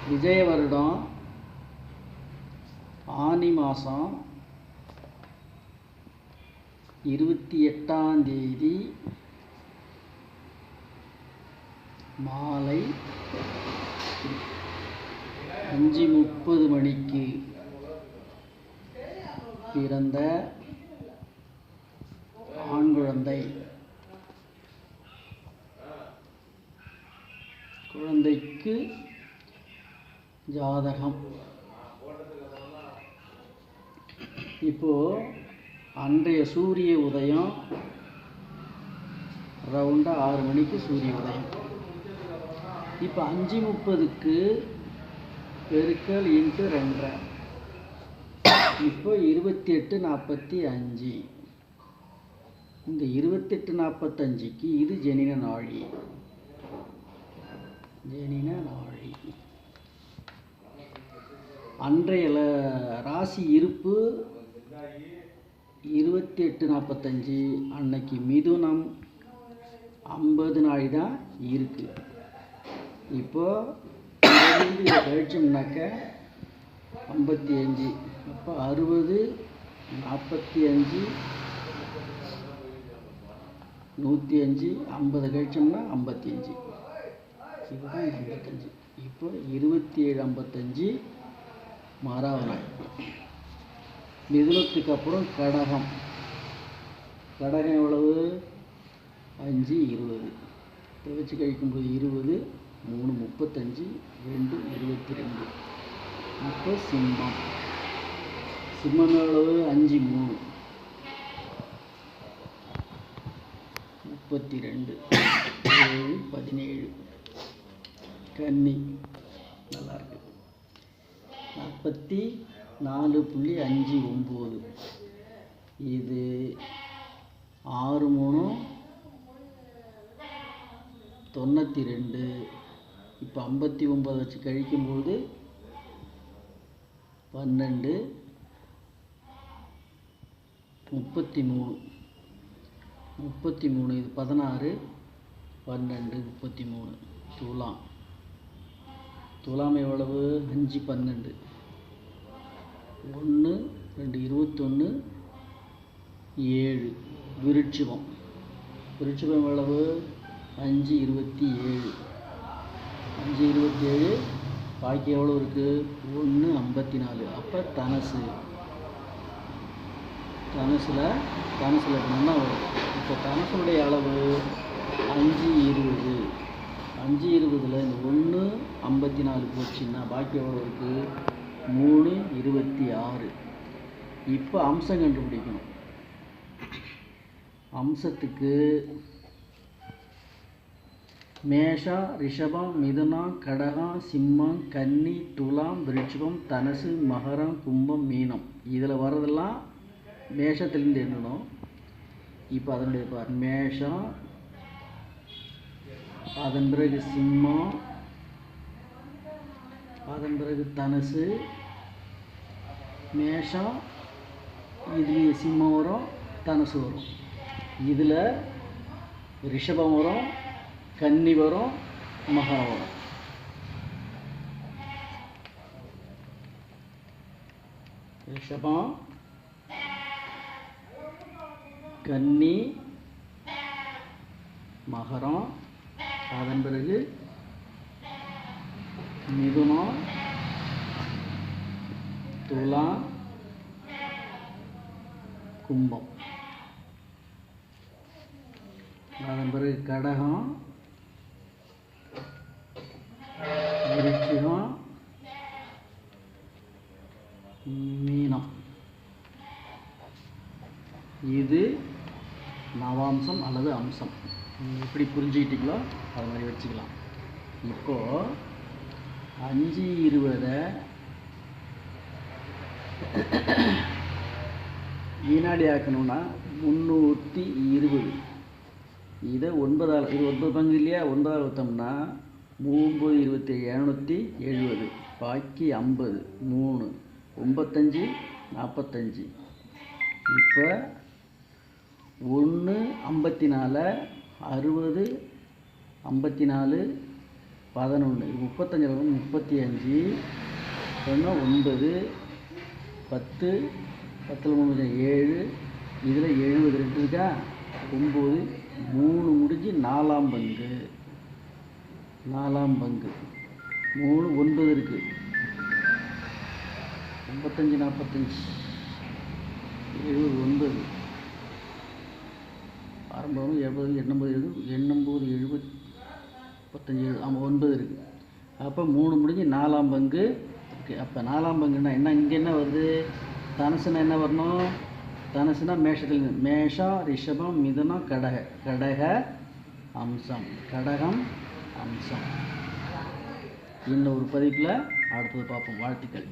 விஜய வருடம் ஆனி மாதம் 28ஆம் தேதி மாலை 5:30 மணிக்கு பிறந்த ஆண் குழந்தைக்கு ஜாதகம். இப்போது அன்றைய சூரிய உதயம் ரவுண்டாக 6 மணிக்கு சூரிய உதயம். இப்போ 5:30க்கு பெருக்கல் இன்ட்டு 2, இப்போ 28:45. இந்த 28:45க்கு இது ஜெனின நாழி. அன்றைய ராசி இருப்பு 28:45. அன்னைக்கு மிதுனம் 50 நாழி தான் இருக்குது. இப்போது இதை கழிச்சோம்னாக்க 55. அப்போ 60, 45, 105, 50 கழிச்சோம்னா 55. இதுதான் 55. இப்போ 27:55 மாறாவனாய். மிதுனத்துக்கு அப்புறம் கடகம். கடகம் எவ்வளவு? 5:20. இதை வச்சு கழிக்கும்போது 20, 3 35, 2 22. இப்போ சிம்மம். சிம்மம் எவ்வளவு? 5:3 32, 7 17. கன்னி நல்லாயிருக்கு. 44.59. இது 6 3 92. இப்போ 59 வச்சு கழிக்கும்போது 12 33. இது 16, 12, 33. துலாம் எவ்வளவு? 5 12, 1 2 21, 7. விருட்சிகம் எவ்வளவு? 5 27. பாக்கி எவ்வளோ இருக்குது? 1 54. அப்போ தனுசில் என்னன்னா வரும். இப்போ தனுசுடைய அளவு 5 20. 5 20ல் இந்த 1 54 போச்சுன்னா பாக்கி எவ்வளோ இருக்குது? 3 26. இப்போ அம்சம் கண்டுபிடிக்கணும். அம்சத்துக்கு மேஷம், ரிஷபம், மிதுனம், கடகம், சிம்மம், கன்னி, துலாம், விருட்சிகம், தனுசு, மகரம், கும்பம், மீனம். இதில் வர்றதெல்லாம் மேஷத்துலேருந்து எண்ணணும். இப்போ அதனுடைய மேஷம், அதன் பிறகு சிம்மம், அதன் பிறகு தனுசு, மேஷம், இதுலேயே சிம்மம் வரும், தனுசு வரும். இதில் ரிஷபம் வரும், கன்னி வரும், மகரம் வரும். ரிஷபம், கன்னி, மகரம், அதன் பிறகு மிதுனம், துலாம், கும்பம், அதன் பிறகு கடகம், விருச்சிகம், மீனம். இது நவாம்சம் அல்லது அம்சம். எப்படி புரிஞ்சுக்கிட்டீங்களோ அது மாதிரி வச்சுக்கலாம். இப்போது 5 20 வினாடி ஆக்கணும்னா 320. இதை 9ஆல், இது 9 பங்கு இல்லையா, 9ஆல் வகுத்தோம்னா 3 27 770. பாக்கி 50, 3 95 45. இப்போ 1 54, 60 54, 11 இது 35 35 ஒன்று 9 10 10 3 7 இதில் 72 இருக்கா 9 3 முடிஞ்சு 4ஆம் பங்கு 3 9 இருக்குது 55 45 70 9 ஆரம்பம் 70 89 70 35 ஆமாம் 9 இருக்குது. அப்போ 3 முடிஞ்சு 4ஆம் பங்கு. ஓகே, அப்போ 4ஆம் பங்குன்னா என்ன? இங்கே என்ன வருது? தனுசுனா என்ன வரணும்? தனுசுனா மேஷத்தில் மேஷம் ரிஷபம் மிதுனம் கடக அம்சம் கடகம் அம்சம். இன்னொரு பதிப்பில் அடுத்தது பார்ப்போம். வாழ்த்துக்கள்.